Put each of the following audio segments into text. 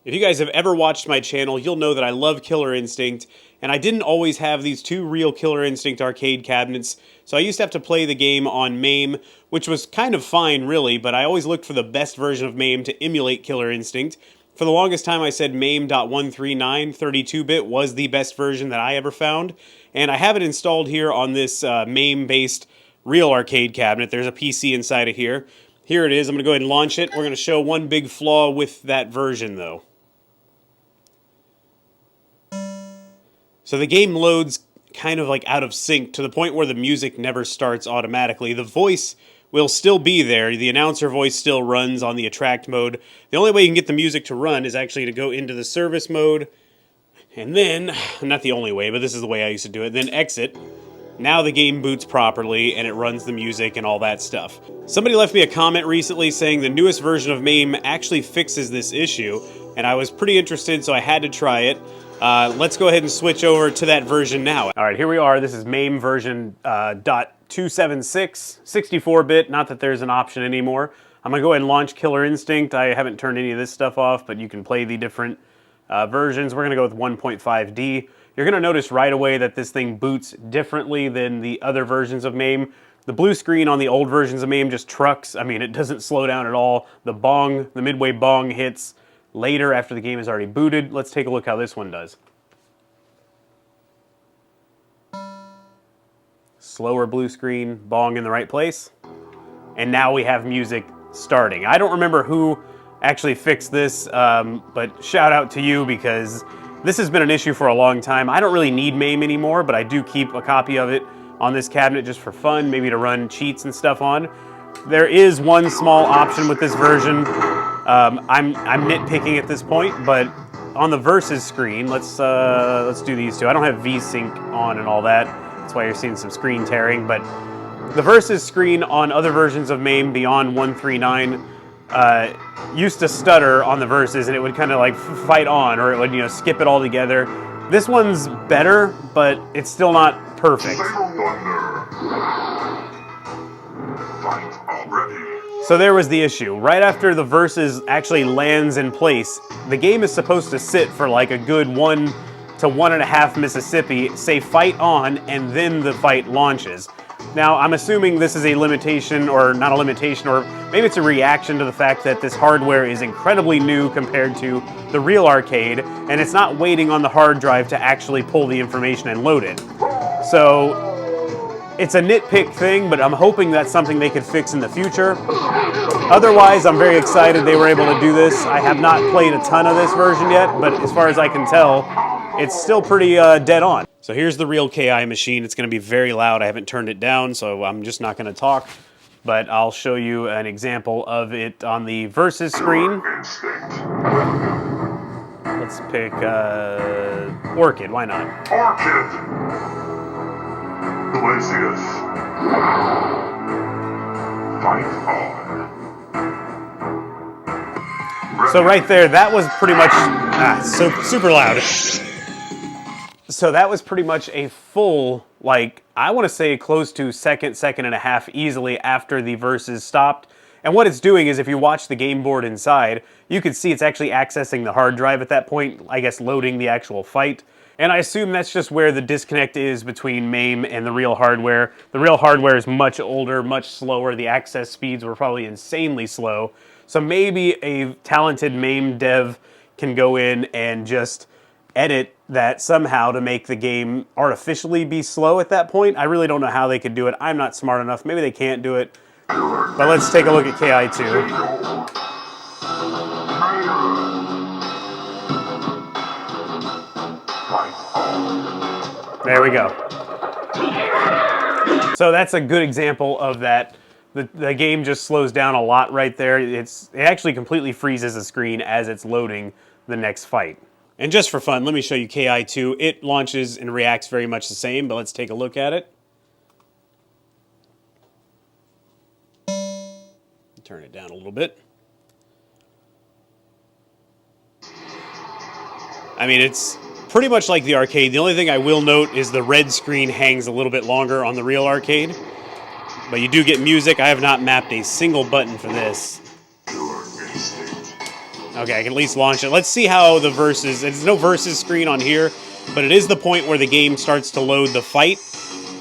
If you guys have ever watched my channel, you'll know that I love Killer Instinct, and I didn't always have these two real Killer Instinct arcade cabinets, so I used to have to play the game on MAME, which was kind of fine really, but I always looked for the best version of MAME to emulate Killer Instinct. For the longest time I said MAME.139 32-bit was the best version that I ever found, and I have it installed here on this MAME-based real arcade cabinet. There's a PC inside of here. Here it is. I'm going to go ahead and launch it. We're going to show one big flaw with that version though. So the game loads kind of like out of sync to the point where the music never starts automatically. The voice will still be there. The announcer voice still runs on the attract mode. The only way you can get the music to run is actually to go into the service mode. And then, not the only way, but this is the way I used to do it, then exit. Now the game boots properly and it runs the music and all that stuff. Somebody left me a comment recently saying the newest version of MAME actually fixes this issue. And I was pretty interested, so I had to try it. Let's go ahead and switch over to that version now. Alright, here we are. This is MAME version .276, 64-bit, not that there's an option anymore. I'm going to go ahead and launch Killer Instinct. I haven't turned any of this stuff off, but you can play the different versions. We're going to go with 1.5D. You're going to notice right away that this thing boots differently than the other versions of MAME. The blue screen on the old versions of MAME just trucks. I mean, it doesn't slow down at all. The midway bong hits later after the game is already booted. Let's take a look how this one does. Slower blue screen, bong in the right place. And now we have music starting. I don't remember who actually fixed this, but shout out to you because this has been an issue for a long time. I don't really need MAME anymore, but I do keep a copy of it on this cabinet just for fun, maybe to run cheats and stuff on. There is one small option with this version. I'm nitpicking at this point, but on the versus screen, let's do these two. I don't have VSync on and all that. That's why you're seeing some screen tearing. But the versus screen on other versions of MAME beyond 139 used to stutter on the versus, and it would kind of like fight on, or it would skip it all together. This one's better, but it's still not perfect. So there was the issue. Right after the versus actually lands in place, the game is supposed to sit for like a good 1 to 1.5 Mississippi, say fight on, and then the fight launches. Now, I'm assuming this is a limitation, or not a limitation, or maybe it's a reaction to the fact that this hardware is incredibly new compared to the real arcade, and it's not waiting on the hard drive to actually pull the information and load it. So it's a nitpick thing, but I'm hoping that's something they could fix in the future. Otherwise, I'm very excited they were able to do this. I have not played a ton of this version yet, but as far as I can tell, it's still pretty dead on. So here's the real KI machine. It's going to be very loud. I haven't turned it down, so I'm just not going to talk. But I'll show you an example of it on the versus screen. Let's pick Orchid. Why not? Orchid! Glacius. Fight on. So right there, that was pretty much so super loud. So that was pretty much a full, like, I want to say close to second and a half easily after the versus stopped. And what it's doing is if you watch the game board inside, you can see it's actually accessing the hard drive at that point, I guess loading the actual fight. And I assume that's just where the disconnect is between MAME and the real hardware. The real hardware is much older, much slower. The access speeds were probably insanely slow. So maybe a talented MAME dev can go in and just edit that somehow to make the game artificially be slow at that point. I really don't know how they could do it. I'm not smart enough. Maybe they can't do it. But let's take a look at KI2. There we go. So that's a good example of that. The game just slows down a lot right there. It actually completely freezes the screen as it's loading the next fight. And just for fun, let me show you KI2. It launches and reacts very much the same, but let's take a look at it. Turn it down a little bit. I mean, it's pretty much like the arcade. The only thing I will note is the red screen hangs a little bit longer on the real arcade. But you do get music. I have not mapped a single button for this. Okay, I can at least launch it. Let's see how the versus... There's no versus screen on here, but it is the point where the game starts to load the fight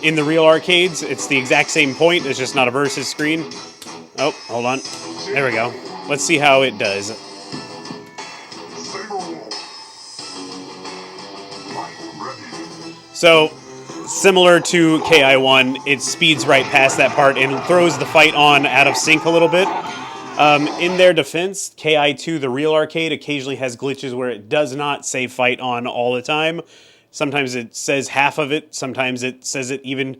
in the real arcades. It's the exact same point. It's just not a versus screen. Oh, hold on. There we go. Let's see how it does. So, similar to KI1, it speeds right past that part and throws the fight on out of sync a little bit. In their defense, KI2, the real arcade, occasionally has glitches where it does not say fight on all the time. Sometimes it says half of it, sometimes it says it even,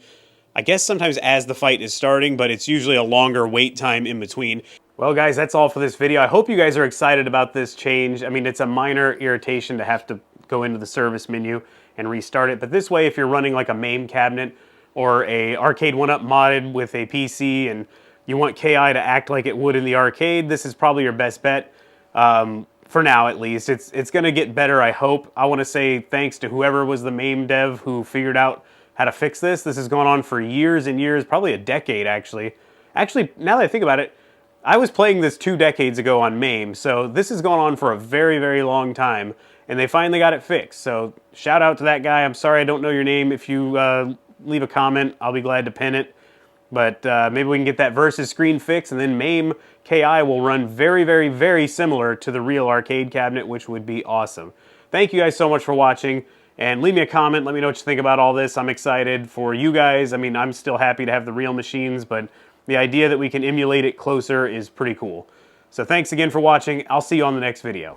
I guess sometimes as the fight is starting, but it's usually a longer wait time in between. Well guys, that's all for this video. I hope you guys are excited about this change. I mean, it's a minor irritation to have to go into the service menu and restart it, but this way if you're running like a MAME cabinet or a arcade 1-up modded with a PC and you want KI to act like it would in the arcade, this is probably your best bet. For now, at least. It's going to get better, I hope. I want to say thanks to whoever was the MAME dev who figured out how to fix this. This has gone on for years and years, probably a decade, actually. Actually, now that I think about it, I was playing this 2 decades ago on MAME, so this has gone on for a very, very long time, and they finally got it fixed. So shout out to that guy. I'm sorry I don't know your name. If you leave a comment, I'll be glad to pin it. But maybe we can get that versus screen fixed, and then MAME KI will run very, very, very similar to the real arcade cabinet, which would be awesome. Thank you guys so much for watching, and leave me a comment. Let me know what you think about all this. I'm excited for you guys. I mean, I'm still happy to have the real machines, but the idea that we can emulate it closer is pretty cool. So thanks again for watching. I'll see you on the next video.